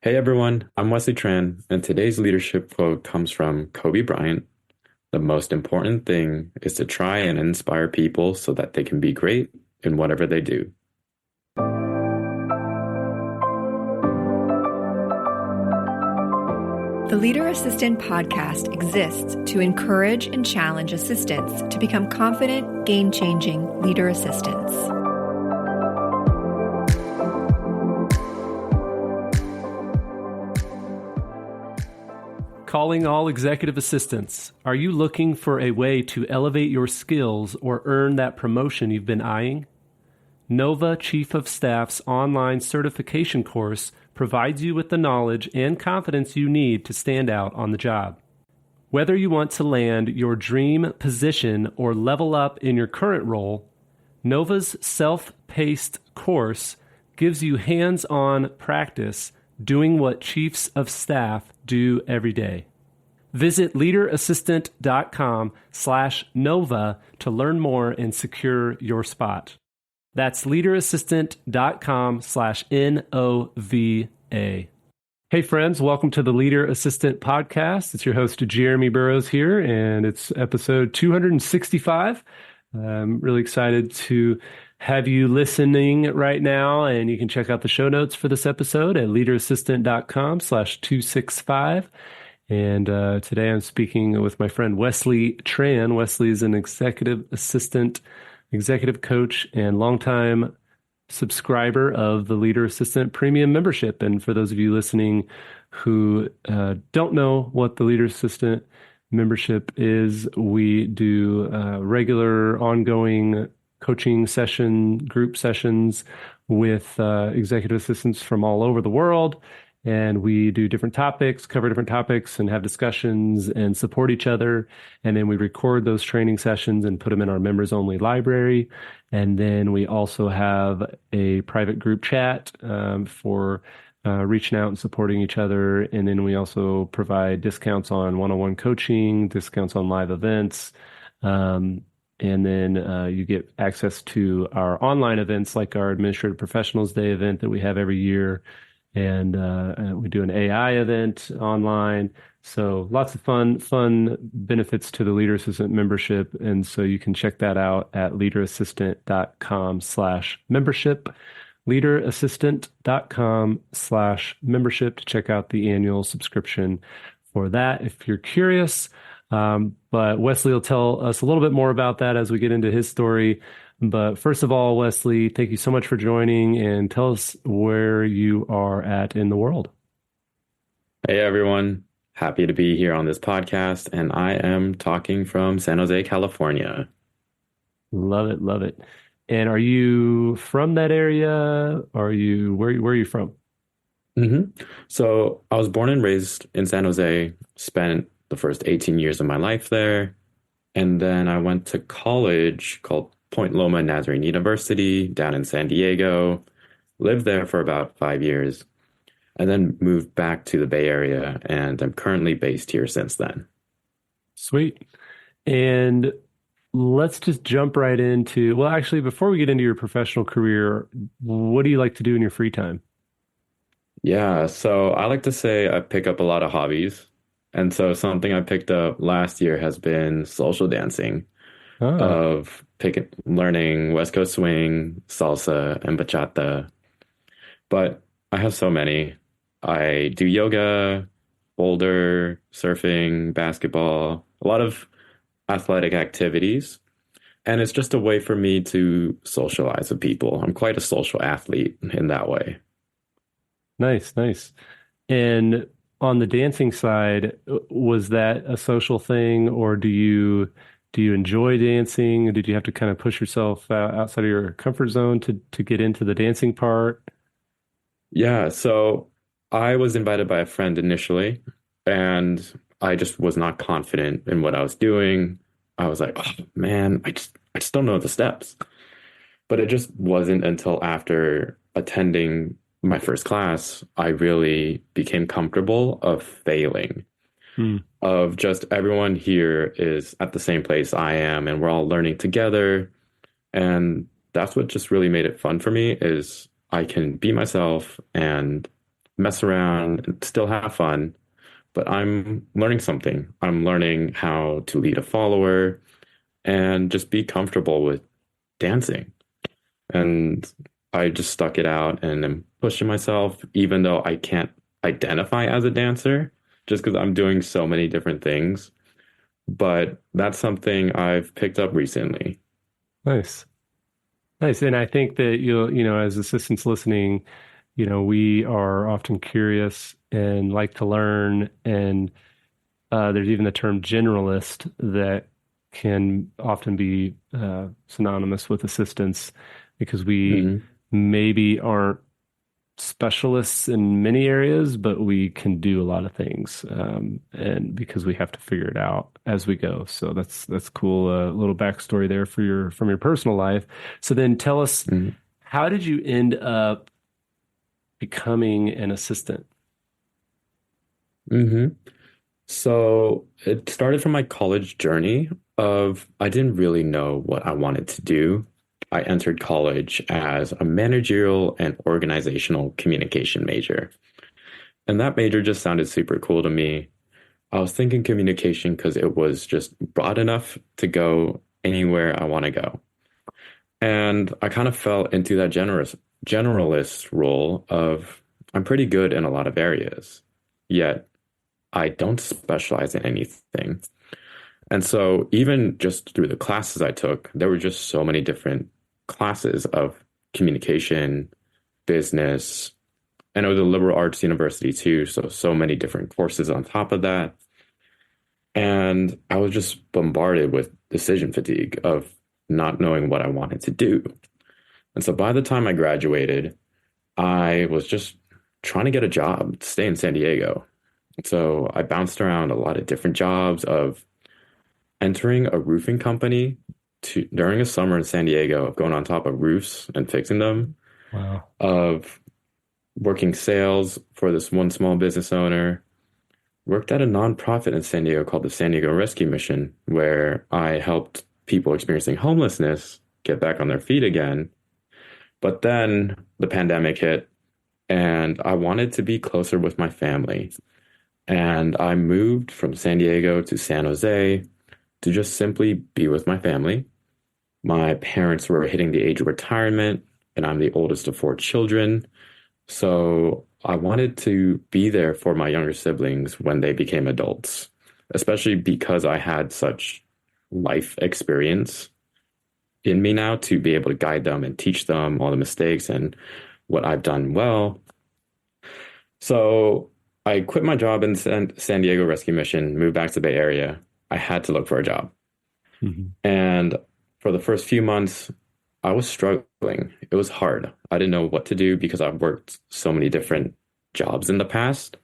Hey everyone, I'm Wesley Tran, and today's leadership quote comes from Kobe Bryant. The most important thing is to try and inspire people so that they can be great in whatever they do. The Leader Assistant podcast exists to encourage and challenge assistants to become confident, game-changing leader assistants. Calling all executive assistants. Are you looking for a way to elevate your skills or earn that promotion you've been eyeing? Nova Chief of Staff's online certification course provides you with the knowledge and confidence you need to stand out on the job. Whether you want to land your dream position or level up in your current role, Nova's self-paced course gives you hands-on practice doing what chiefs of staff do every day. Visit leaderassistant.com/Nova to learn more and secure your spot. That's leaderassistant.com/NOVA. Hey friends, welcome to the Leader Assistant Podcast. It's your host, Jeremy Burrows here, and it's episode 265. I'm really excited to have you listening right now, and you can check out the show notes for this episode at leaderassistant.com/265. And today I'm speaking with my friend Wesley Tran. Wesley is an executive assistant, executive coach, and longtime subscriber of the Leader Assistant Premium membership. And for those of you listening who don't know what the Leader Assistant membership is, we do regular ongoing coaching group sessions with executive assistants from all over the world. And we do cover different topics and have discussions and support each other. And then we record those training sessions and put them in our members only library. And then we also have a private group chat for reaching out and supporting each other. And then we also provide discounts on one-on-one coaching, discounts on live events. And then you get access to our online events like our Administrative Professionals Day event that we have every year. And we do an AI event online. So lots of fun benefits to the Leader Assistant membership. And so you can check that out at leaderassistant.com/membership, leaderassistant.com/membership to check out the annual subscription for that if you're curious. But Wesley will tell us a little bit more about that as we get into his story. But first of all, Wesley, thank you so much for joining, and tell us where you are at in the world. Hey everyone, happy to be here on this podcast, and I am talking from San Jose, California. Love it, love it. And are you from that area? Where are you from? So I was born and raised in San Jose, spent the first 18 years of my life there, and then I went to college called Point Loma Nazarene University down in San Diego, lived there for about 5 years, and then moved back to the Bay Area, and I'm currently based here since then. Sweet. And let's just jump right into, well, actually, before we get into your professional career, what do you like to do in your free time? Yeah, so I like to say I pick up a lot of hobbies. And so something I picked up last year has been social dancing, Oh, learning West Coast swing, salsa, and bachata. But I have so many. I do yoga, boulder, surfing, basketball, a lot of athletic activities. And it's just a way for me to socialize with people. I'm quite a social athlete in that way. nice, nice. And on the dancing side, was that a social thing, or do you enjoy dancing? Did you have to kind of push yourself outside of your comfort zone to get into the dancing part? Yeah, so I was invited by a friend initially, and I just was not confident in what I was doing. I was like, oh man, I just don't know the steps. But it just wasn't until after attending my first class, I really became comfortable of failing, Hmm. of just everyone here is at the same place I am, and we're all learning together. And that's what just really made it fun for me is I can be myself and mess around, and still have fun, but I'm learning something. I'm learning how to lead a follower and just be comfortable with dancing. And I just stuck it out and am pushing myself, even though I can't identify as a dancer, just because I'm doing so many different things. But that's something I've picked up recently. Nice. Nice. And I think that as assistants listening, we are often curious and like to learn. And there's even the term generalist that can often be synonymous with assistants because we Mhm. maybe aren't specialists in many areas, but we can do a lot of things, and because we have to figure it out as we go. So that's cool. A little backstory there for your from your personal life. So then tell us, Mhm. how did you end up becoming an assistant? Mhm. So it started from my college journey of I didn't really know what I wanted to do. I entered college as a managerial and organizational communication major. And that major just sounded super cool to me. I was thinking communication because it was just broad enough to go anywhere I want to go. And I kind of fell into that generalist role of I'm pretty good in a lot of areas, yet I don't specialize in anything. And so even just through the classes I took, there were just so many different classes of communication, business, and it was a liberal arts university too, so so many different courses on top of that. And I was just bombarded with decision fatigue of not knowing what I wanted to do. And so by the time I graduated, I was just trying to get a job, to stay in San Diego. So I bounced around a lot of different jobs of entering a roofing company during a summer in San Diego, of going on top of roofs and fixing them, Wow. of working sales for this one small business owner, worked at a nonprofit in San Diego called the San Diego Rescue Mission, where I helped people experiencing homelessness get back on their feet again. But then the pandemic hit, and I wanted to be closer with my family. And I moved from San Diego to San Jose to just simply be with my family. My parents were hitting the age of retirement, and I'm the oldest of four children. So I wanted to be there for my younger siblings when they became adults, especially because I had such life experience in me now to be able to guide them and teach them all the mistakes and what I've done well. So I quit my job in San Diego Rescue Mission, moved back to the Bay Area. I had to look for a job. Mhm. And for the first few months, I was struggling. It was hard. I didn't know what to do because I've worked so many different jobs in the past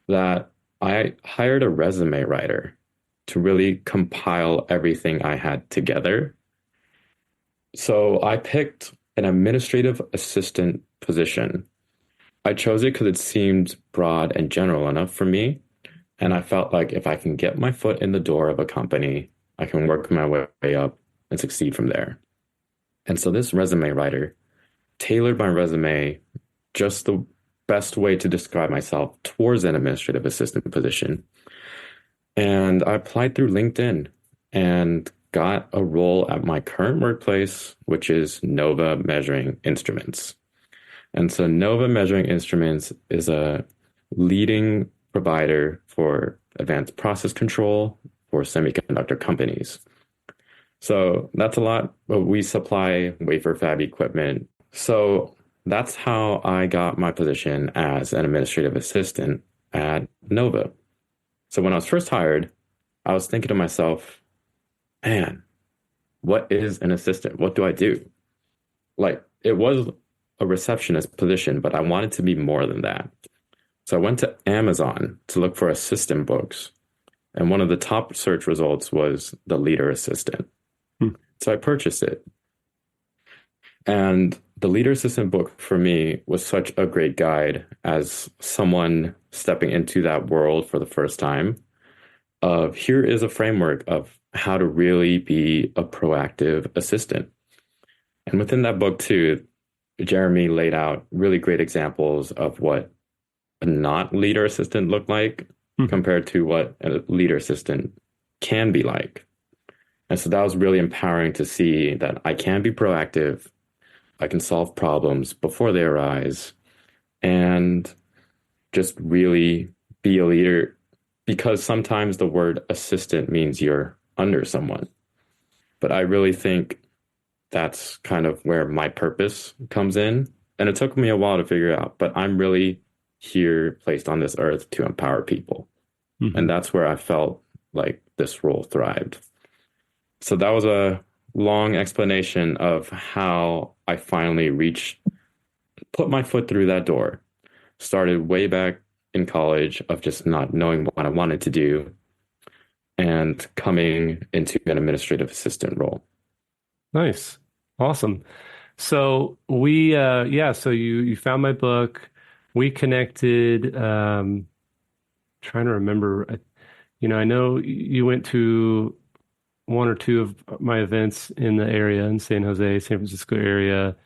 that I hired a resume writer to really compile everything I had together. So I picked an administrative assistant position. I chose it because it seemed broad and general enough for me. And I felt like if I can get my foot in the door of a company, I can work my way up and succeed from there. And so this resume writer tailored my resume just the best way to describe myself towards an administrative assistant position. And I applied through LinkedIn and got a role at my current workplace, which is Nova Measuring Instruments. And so Nova Measuring Instruments is a leading provider for advanced process control for semiconductor companies. So that's a lot, but we supply wafer fab equipment. So that's how I got my position as an administrative assistant at Nova. So when I was first hired, I was thinking to myself, man, what is an assistant? What do I do? Like it was a receptionist position, but I wanted to be more than that. So I went to Amazon to look for assistant books. And one of the top search results was the leader assistant. Hmm. So I purchased it. And the leader assistant book for me was such a great guide as someone stepping into that world for the first time of here is a framework of how to really be a proactive assistant. And within that book too, Jeremy laid out really great examples of what a not leader assistant look like Mhm. compared to what a leader assistant can be like. And so that was really empowering to see that I can be proactive, I can solve problems before they arise, and just really be a leader because sometimes the word assistant means you're under someone. But I really think that's kind of where my purpose comes in. And it took me a while to figure out, but I'm really here placed on this earth to empower people. And Mhm. that's where I felt like this role thrived. So that was a long explanation of how I finally put my foot through that door. Started way back in college of just not knowing what I wanted to do and coming into an administrative assistant role. Nice. Awesome. So yeah, so you found my book. We connected, trying to remember, I know you went to one or two of my events in the area in San Jose, San Francisco area.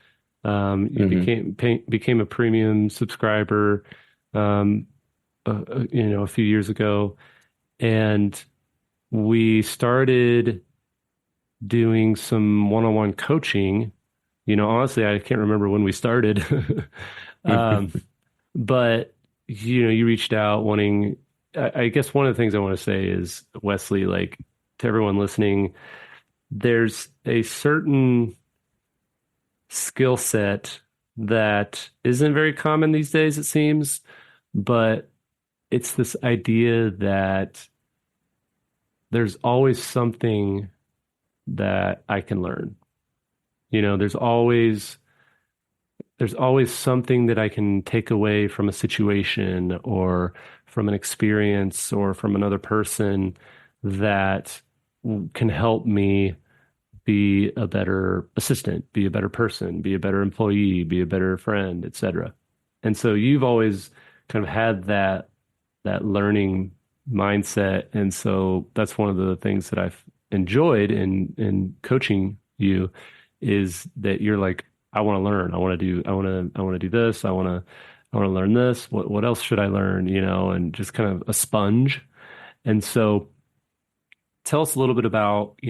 You Hmm. became a premium subscriber, um, a few years ago, and we started doing some one-on-one coaching. Honestly, I can't remember when we started. Um, but you reached out wanting, I guess one of the things I want to say is, Wesley, like to everyone listening, there's a certain skill set that isn't very common these days, it seems, but it's this idea that there's always something that I can learn. You know, there's always something that I can take away from a situation or from an experience or from another person that can help me be a better assistant, be a better person, be a better employee, be a better friend, etc. And so you've always kind of had that learning mindset. And so that's one of the things that I've enjoyed in coaching you is that you're like, I want to learn. I want to do this. I want to learn this. What else should I learn? And just kind of a sponge. And so tell us a little bit about,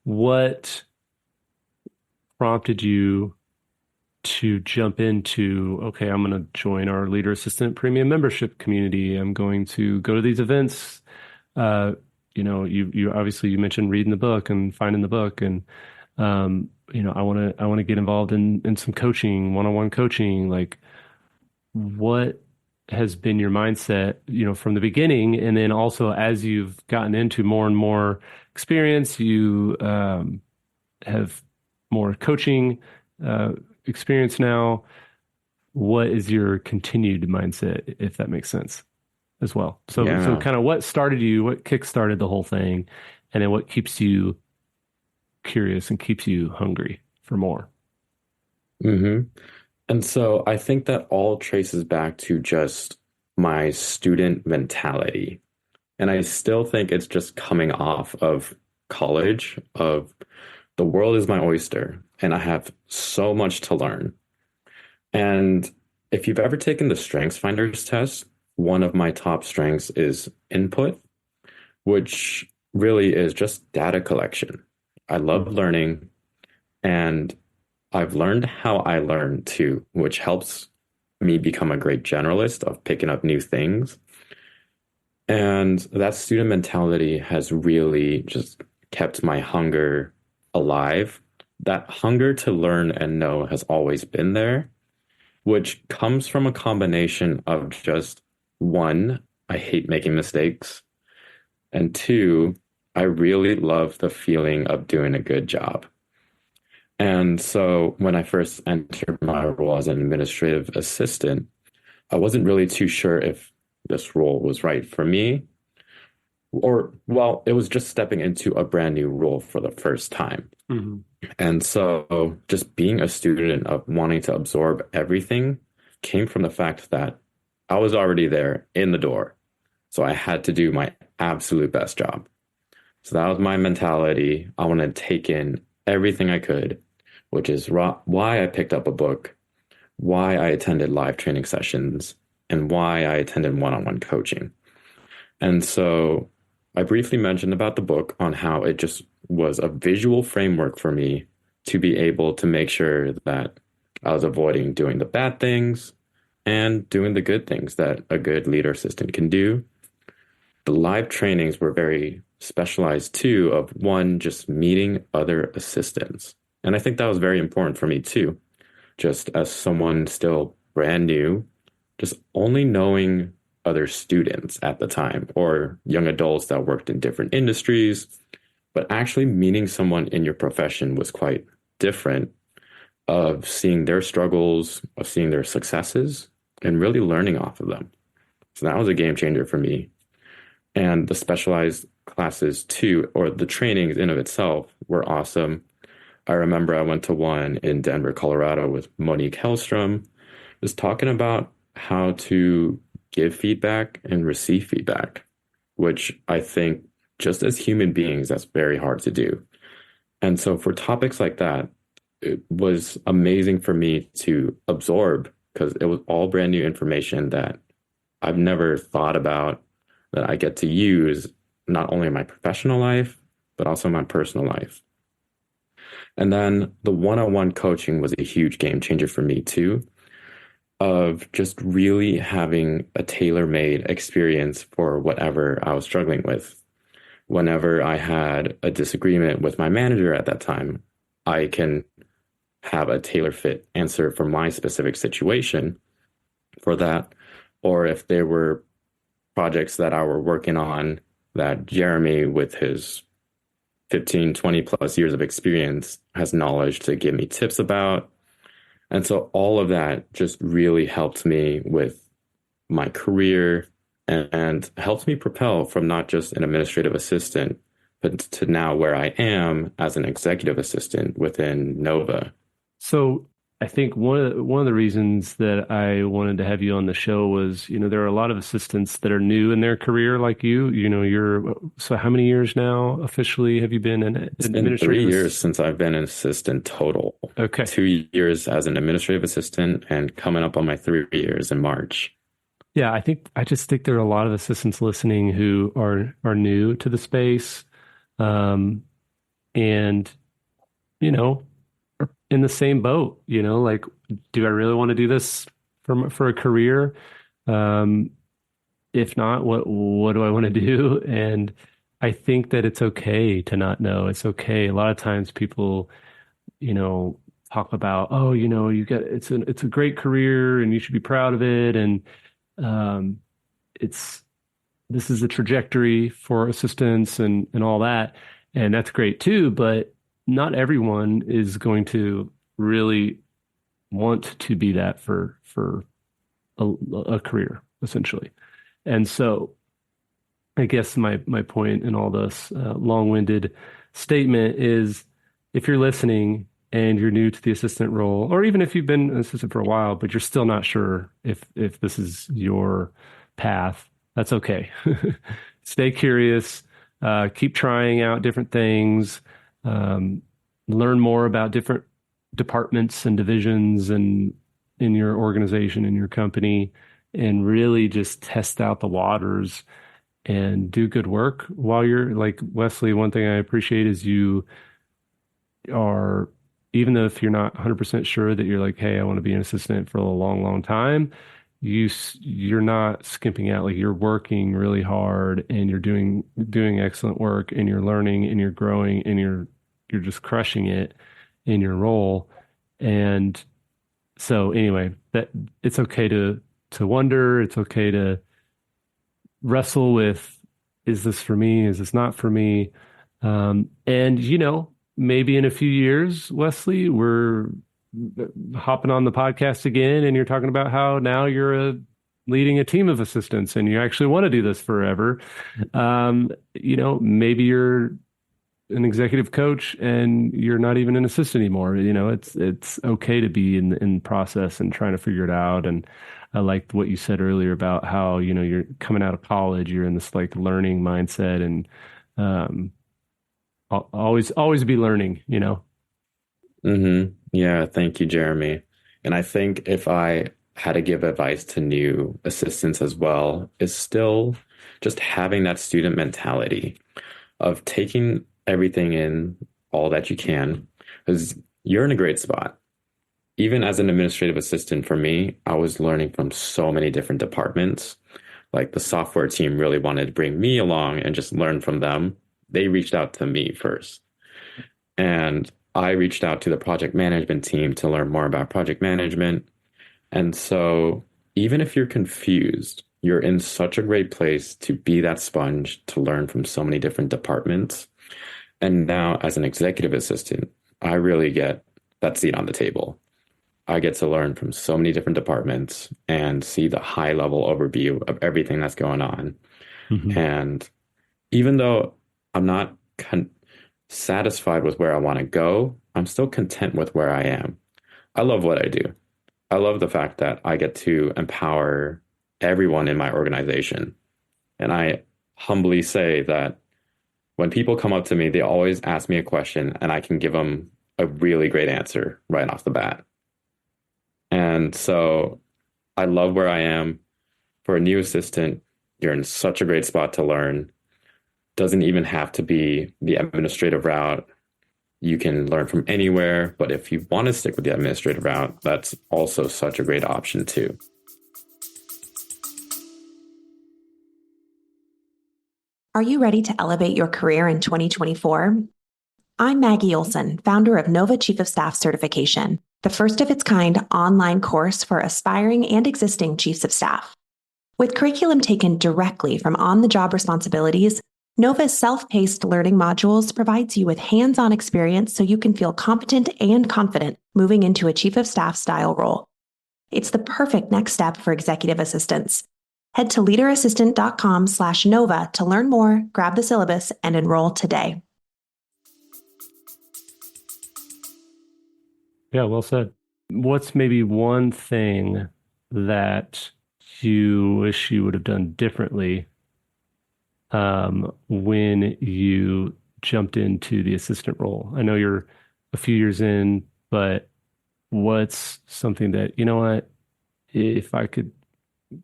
what prompted you to jump into, okay, I'm going to join our Leader Assistant Premium membership community. I'm going to go to these events. Uh, you obviously you mentioned reading the book and finding the book, and I want to get involved in some coaching, one-on-one coaching. Like, what has been your mindset, from the beginning, and then also as you've gotten into more and more experience, you have more coaching uh, experience now. What is your continued mindset, if that makes sense, as well? So Yeah. kind of what started you, what kick-started the whole thing, and then what keeps you curious and keeps you hungry for more? Hmm. And so I think that all traces back to just my student mentality. And I still think it's just coming off of college, of the world is my oyster, and I have so much to learn. And if you've ever taken the Strengths Finders test, one of my top strengths is input, which really is just data collection. I love Mhm. learning, and I've learned how I learn too, which helps me become a great generalist of picking up new things. And that student mentality has really just kept my hunger alive. That hunger to learn and know has always been there, which comes from a combination of just one, I hate making mistakes, and two, I really love the feeling of doing a good job. And so when I first entered my role as an administrative assistant, I wasn't really too sure if this role was right for me, or, well, it was just stepping into a brand new role for the first time. Mhm. And so just being a student of wanting to absorb everything came from the fact that I was already there in the door. So I had to do my absolute best job. So that was my mentality. I want to take in everything I could, which is why I picked up a book, why I attended live training sessions, and why I attended one-on-one coaching. And so I briefly mentioned about the book on how it just was a visual framework for me to be able to make sure that I was avoiding doing the bad things and doing the good things that a good leader assistant can do. The live trainings were very specialized too, of one, just meeting other assistants. And I think that was very important for me too, just as someone still brand new, just only knowing other students at the time or young adults that worked in different industries, but actually meeting someone in your profession was quite different, of seeing their struggles, of seeing their successes, and really learning off of them. So that was a game changer for me. And the specialized classes too, or the trainings in of itself were awesome. I remember I went to one in Denver, Colorado with Monique Hellstrom, just talking about how to give feedback and receive feedback, which I think just as human beings, that's very hard to do. And so for topics like that, it was amazing for me to absorb because it was all brand new information that I've never thought about, that I get to use not only in my professional life, but also in my personal life. And then the one-on-one coaching was a huge game changer for me too, of just really having a tailor-made experience for whatever I was struggling with. Whenever I had a disagreement with my manager at that time, I can have a tailor-fit answer for my specific situation for that. Or if there were projects that I were working on that Jeremy, with his 15, 20 plus years of experience, has knowledge to give me tips about. And so all of that just really helped me with my career and helped me propel from not just an administrative assistant, but to now where I am as an executive assistant within Nova. So I think one of the reasons that I wanted to have you on the show was, there are a lot of assistants that are new in their career like you. So how many years now officially have you been an It's been administrative 3 years since I've been an assistant total. Okay. 2 years as an administrative assistant and coming up on my 3 years in March. Yeah, I just think there are a lot of assistants listening who are new to the space, and are in the same boat. Like, do I really want to do this for a career? If not, what do I want to do? And I think that it's okay to not know. It's okay. A lot of times people, talk about, oh, it's a great career and you should be proud of it. And um, this is the trajectory for assistants and all that. And that's great too, but not everyone is going to really want to be that for a career, essentially. And so I guess my point in all this long-winded statement is, if you're listening and you're new to the assistant role, or even if you've been an assistant for a while, but you're still not sure if this is your path, that's okay. Stay curious, keep trying out different things, learn more about different departments and divisions and in your organization, in your company, and really just test out the waters and do good work while you're like Wesley. One thing I appreciate is you are, even though if you're not 100% sure that you're like, hey, I want to be an assistant for a long, long time, you're not skimping out. Like, you're working really hard and you're doing excellent work and you're learning and you're growing and you're just crushing it in your role. And so anyway, that it's okay to wonder, it's okay to wrestle with, is this for me? Is this not for me? And maybe in a few years, Wesley, we're hopping on the podcast again and you're talking about how now you're leading a team of assistants and you actually want to do this forever. Maybe you're an executive coach and you're not even an assistant anymore. It's okay to be in process and trying to figure it out. And I liked what you said earlier about how, you're coming out of college, you're in this like learning mindset, and always be learning. Yeah, thank you, Jeremy. And I think if I how to give advice to new assistants as well is still just having that student mentality of taking everything in all that you can, because you're in a great spot. Even as an administrative assistant for me, I was learning from so many different departments. Like the software team really wanted to bring me along and just learn from them. They reached out to me first. And I reached out to the project management team to learn more about project management. And so even if you're confused, you're in such a great place to be that sponge to learn from so many different departments. And now, as an executive assistant, I really get that seat on the table. I get to learn from so many different departments and see the high level overview of everything that's going on. Hmm. And even though I'm not satisfied with where I want to go, I'm still content with where I am. I love what I do. I love the fact that I get to empower everyone in my organization. And I humbly say that when people come up to me, they always ask me a question and I can give them a really great answer right off the bat. And so I love where I am. For a new assistant, you're in such a great spot to learn. Doesn't even have to be the administrative route. You can learn from anywhere, but if you want to stick with the administrative route, that's also such a great option too. Are you ready to elevate your career in 2024? I'm Maggie Olson, founder of Nova Chief of Staff Certification, the first of its kind online course for aspiring and existing chiefs of staff. With curriculum taken directly from on-the-job responsibilities, Nova's self-paced learning modules provides you with hands-on experience so you can feel competent and confident moving into a chief of staff style role. It's the perfect next step for executive assistants. Head to leaderassistant.com/Nova to learn more, grab the syllabus, and enroll today. Yeah, well said. What's maybe one thing that you wish you would have done differently when you jumped into the assistant role? I know you're a few years in, but what's something that, you know what, if I could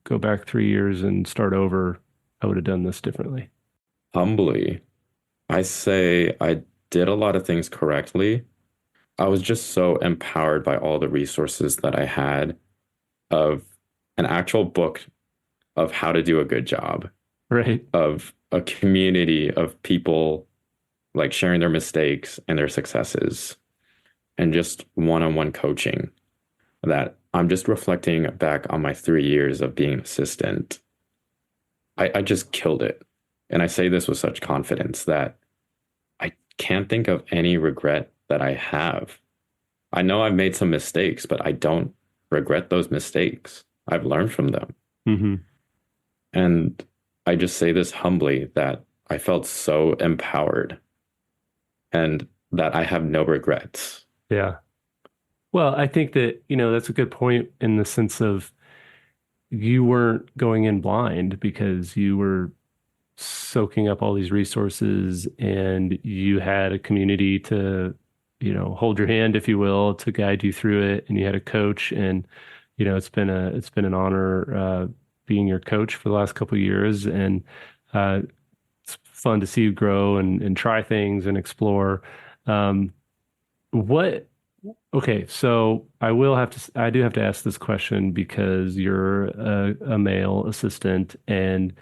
go back 3 years and start over, I would have done this differently? Humbly, I say I did a lot of things correctly. I was just so empowered by all the resources that I had of an actual book of how to do a good job, Right. of a community of people like sharing their mistakes and their successes, and just one-on-one coaching that I'm just reflecting back on my 3 years of being an assistant. I just killed it. And I say this with such confidence that I can't think of any regret that I have. I know I've made some mistakes, but I don't regret those mistakes. I've learned from them. Mm-hmm. And I just say this humbly that I felt so empowered and that I have no regrets. Yeah. Well, I think that, that's a good point in the sense of you weren't going in blind because you were soaking up all these resources and you had a community to, hold your hand, if you will, to guide you through it. And you had a coach and, it's been an honor, being your coach for the last couple of years. And, it's fun to see you grow and try things and explore. Okay, so I do have to ask this question because you're a male assistant and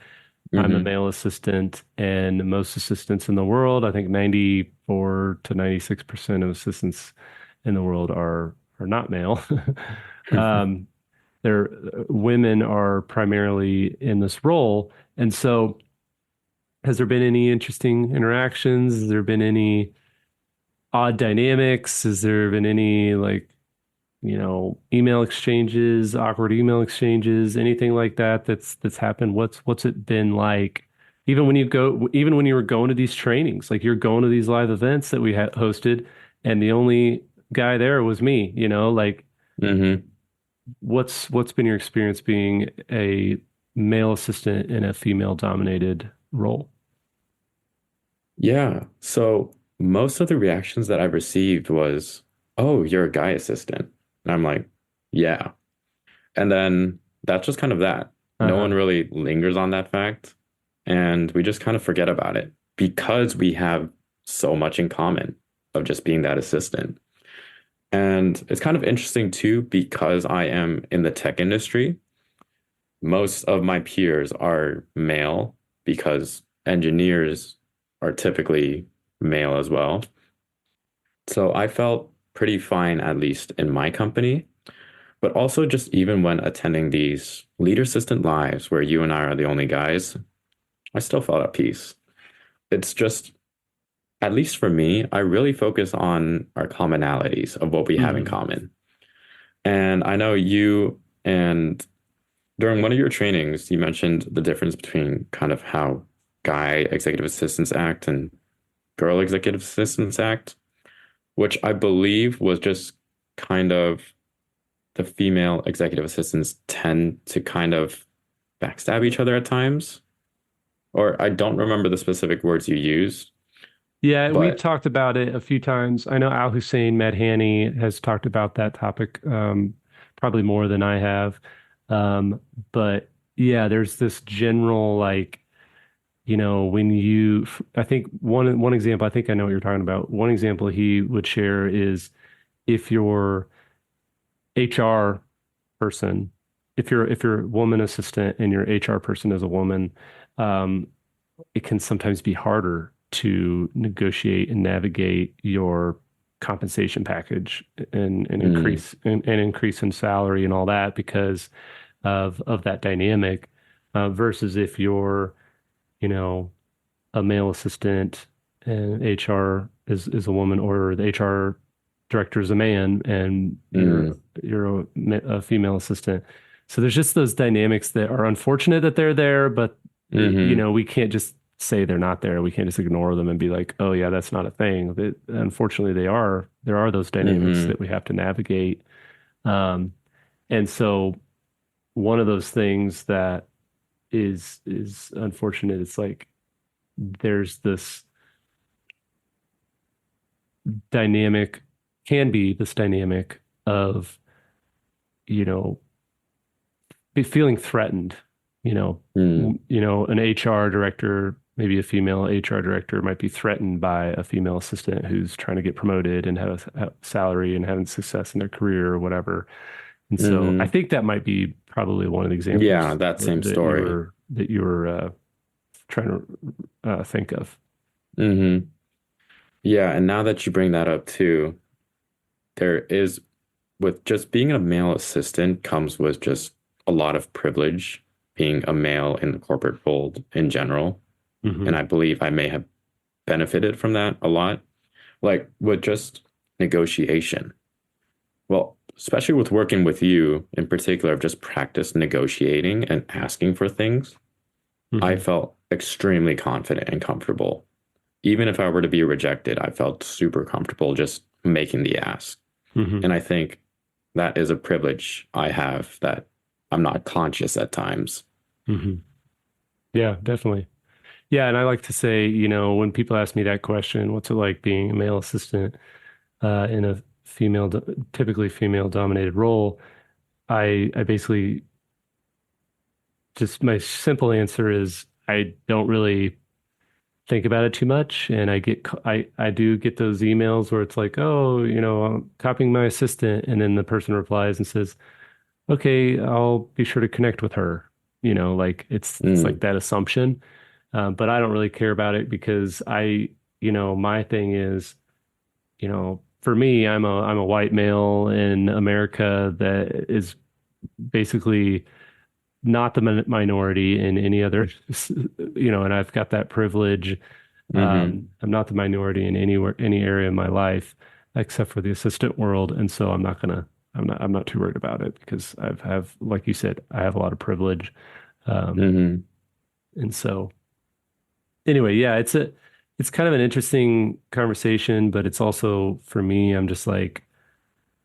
I'm a Mhm. male assistant, and most assistants in the world, I think 94 to 96% of assistants in the world are not male. Um, they're women are primarily in this role. And so has there been any interesting interactions? Has there been any odd dynamics? Has there been any email exchanges, awkward email exchanges, anything like that that's happened? What's it been like? Even when you were going to these trainings, like you're going to these live events that we had hosted, and the only guy there was me, Mhm. what's been your experience being a male assistant in a female dominated role? Yeah. So most of the reactions that I've received was, "Oh, you're a guy assistant." And I'm like, "Yeah." And then that's just kind of that. No one Uh-huh. really lingers on that fact. And we just kind of forget about it because we have so much in common of just being that assistant. And it's kind of interesting too, because I am in the tech industry. Most of my peers are male because engineers are typically male as well. So I felt pretty fine, at least in my company, but also just even when attending these leader assistant lives where you and I are the only guys, I still felt at peace. It's just, at least for me, I really focus on our commonalities of what we have in Hmm. common. And I know you and during one of your trainings, you mentioned the difference between kind of how guy executive assistants act and girl executive assistants act, which I believe was just kind of the female executive assistants tend to kind of backstab each other at times. Or I don't remember the specific words you used, Yeah, we've but talked about it a few times. I know Al Hussein Madhani has talked about that topic probably more than I have. But yeah, there's this general like, when I think one example, I think I know what you're talking about. One example he would share is if your HR person, if you're a woman assistant and your HR person is a woman, um, it can sometimes be harder to negotiate and navigate your compensation package and mm, and increase in salary and all that because of that dynamic versus if you're, you know, a male assistant and HR is a woman or the HR director is a man and mm, you're a female assistant. So there's just those dynamics that are unfortunate that they're there, but hmm we can't just say they're not there. We can't just ignore them and be like, oh yeah, that's not a thing. Unfortunately, they are. There are those dynamics hmm that we have to navigate. Um, and so one of those things that is unfortunate, it's like there's this dynamic, can be this dynamic of, you know, be feeling threatened, mm, an HR director, maybe a female HR director might be threatened by a female assistant who's trying to get promoted and have a salary and having success in their career or whatever. And so I hmm think that might be probably one of the Yeah, examples that same that you story. were trying to think of. hmm Yeah, and now that you bring that up too, there is with just being a male assistant comes with just a lot of privilege being a male in the corporate world in general. And Hmm. I believe I may have benefited from that a lot. Like with just negotiation. Well, especially with working with you in particular, I've just practiced negotiating and asking for things. I Hmm. felt extremely confident and comfortable. Even if I were to be rejected, I felt super comfortable just making the ask. Hmm. And I think that is a privilege I have that I'm not conscious at times. Hmm. Yeah, definitely. Yeah, and I like to say, when people ask me that question, what's it like being a male assistant in a typically female dominated role? I basically just my simple answer is I don't really think about it too much, and I do get those emails where it's like, oh, I'm copying my assistant, and then the person replies and says, okay, I'll be sure to connect with her. Like it's like Mm, that assumption. But I don't really care about it because my thing is, for me, I'm a white male in America that is basically not the minority in any other, and I've got that privilege. hmm I'm not the minority in any area of my life except for the assistant world, and so I'm not too worried about it because like you said, I have a lot of privilege. Um, hmm and so anyway, yeah, it's kind of an interesting conversation, but it's also for me, I'm just like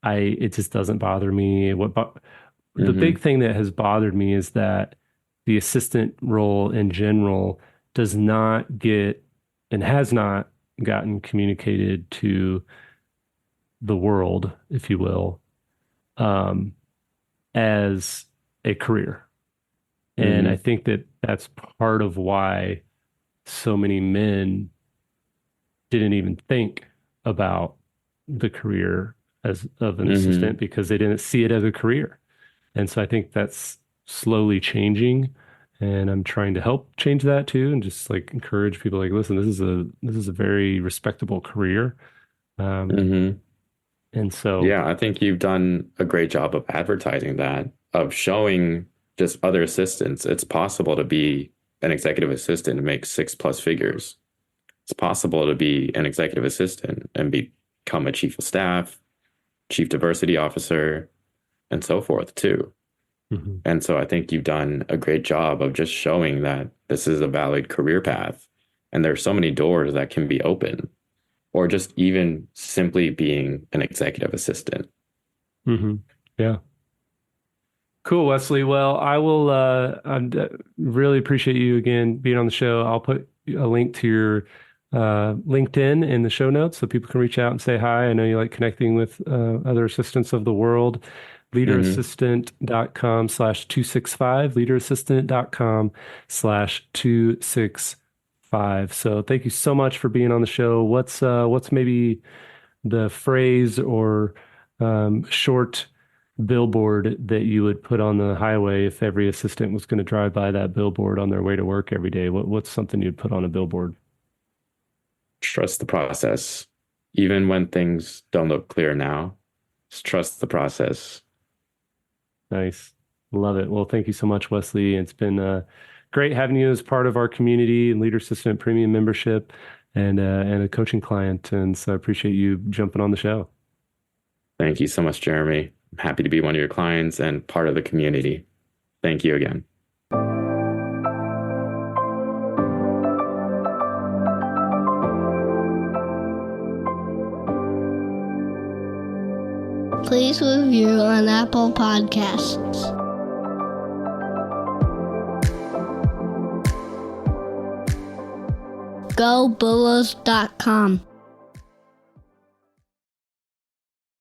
it just doesn't bother me. The big hmm thing that has bothered me is that the assistant role in general does not get and has not gotten communicated to the world, if you will. Um, as a career. And I think that that's part of why so many men didn't even think about the career as of an assistant because they didn't see it as a career. And so I think that's slowly changing. And I'm trying to help change that too, and just like encourage people like, listen, this is a very respectable career. hmm And so, Yeah, I think you've done a great job of advertising that, of showing just other assistants it's possible to be an executive assistant and make 6+ figures. It's possible to be an executive assistant and become a chief of staff, chief diversity officer, and so forth too. mhm. And so I think you've done a great job of just showing that this is a valid career path. And there's so many doors that can be open, or just even simply being an executive assistant. Yeah. Cool, Wesley. Well, I will really appreciate you again being on the show. I'll put a link to your LinkedIn in the show notes so people can reach out and say hi. I know you like connecting with other assistants of the world. Leaderassistant.com/265, leaderassistant.com/265. So thank you so much for being on the show. What's maybe the phrase or short billboard that you would put on the highway if every assistant was going to drive by that billboard on their way to work every day? What's something you'd put on a billboard? Trust the process. Even when things don't look clear now, just trust the process. Nice. Love it. Well, thank you so much, Wesley. It's been great having you as part of our community and Leader Assistant Premium membership and a coaching client. And so I appreciate you jumping on the show. Thank you so much, Jeremy. I'm happy to be one of your clients and part of the community. Thank you again. Please review on Apple Podcasts. GoBulls.com